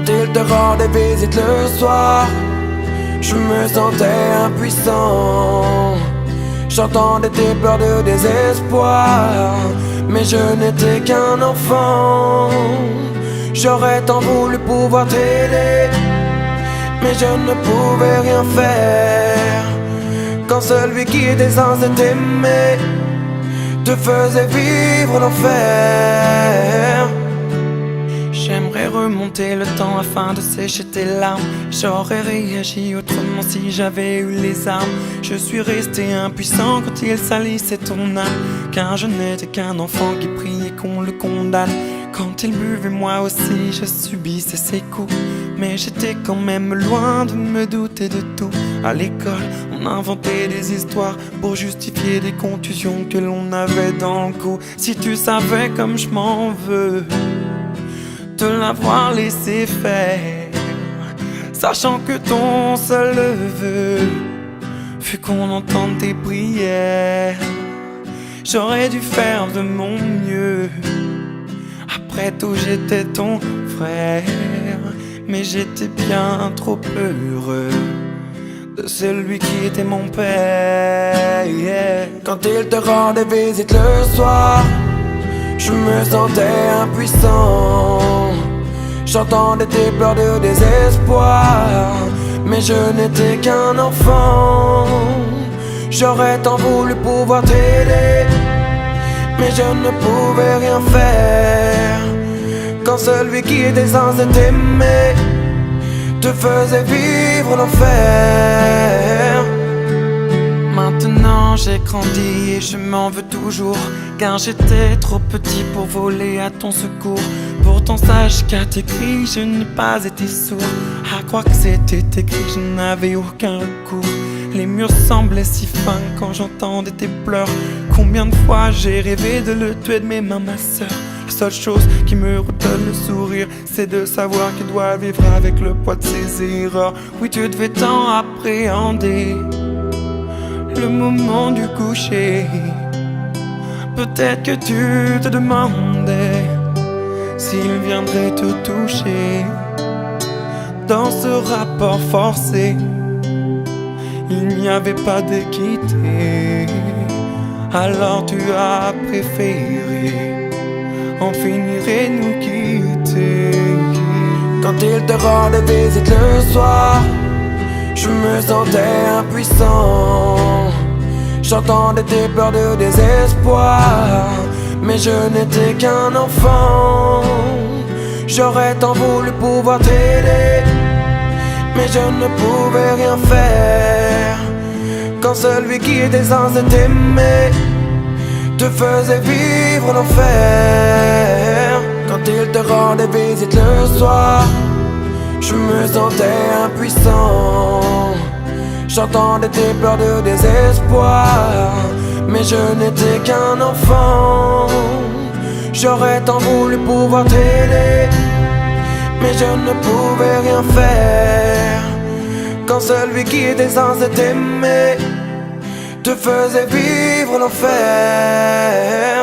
il te rendait visite le soir, je me sentais impuissant. J'entendais tes pleurs de désespoir, mais je n'étais qu'un enfant. J'aurais tant voulu pouvoir t'aider, mais je ne pouvais rien faire. Quand celui qui était censé t'aimer te faisait vivre l'enfer. J'aimerais remonter le temps afin de sécher tes larmes. J'aurais réagi autrement si j'avais eu les armes. Je suis resté impuissant quand il salissait ton âme, car je n'étais qu'un enfant qui priait qu'on le condamne. Quand il buvait, moi aussi je subissais ses coups, mais j'étais quand même loin de me douter de tout. À l'école, on inventait des histoires pour justifier des contusions que l'on avait dans le cou. Si tu savais comme je m'en veux te l'avoir laissé faire, sachant que ton seul vœu fut qu'on entende tes prières. J'aurais dû faire de mon mieux, après tout j'étais ton frère, mais j'étais bien trop heureux de celui qui était mon père. Quand il te rendait visite le soir, je me sentais impuissant. J'entendais tes pleurs de désespoir, mais je n'étais qu'un enfant. J'aurais tant voulu pouvoir t'aider, mais je ne pouvais rien faire. Quand celui qui était censé t'aimer te faisait vivre l'enfer. Maintenant j'ai grandi et je m'en veux toujours, car j'étais trop petit pour voler à ton secours. Pourtant sache qu'à tes cris je n'ai pas été sourd. À croire que c'était écrit, je n'avais aucun recours. Les murs semblaient si fins quand j'entendais tes pleurs. Combien de fois j'ai rêvé de le tuer de mes mains, ma sœur. La seule chose qui me redonne le sourire, c'est de savoir qu'il doit vivre avec le poids de ses erreurs. Oui, tu devais tant appréhender le moment du coucher. Peut-être que tu te demandais s'il viendrait te toucher. Dans ce rapport forcé, il n'y avait pas d'équité. Alors tu as préféré en finir et nous quitter. Quand il te rendait visite le soir, je me sentais impuissant. J'entendais tes pleurs de désespoir, mais je n'étais qu'un enfant. J'aurais tant voulu pouvoir t'aider, mais je ne pouvais rien faire. Quand celui qui était censé t'aimer te faisait vivre l'enfer. Quand il te rendait visite le soir, je me sentais impuissant. J'entendais tes pleurs de désespoir, mais je n'étais qu'un enfant. J'aurais tant voulu pouvoir t'aider, mais je ne pouvais rien faire. Quand celui qui était censé t'aimer te faisait vivre l'enfer.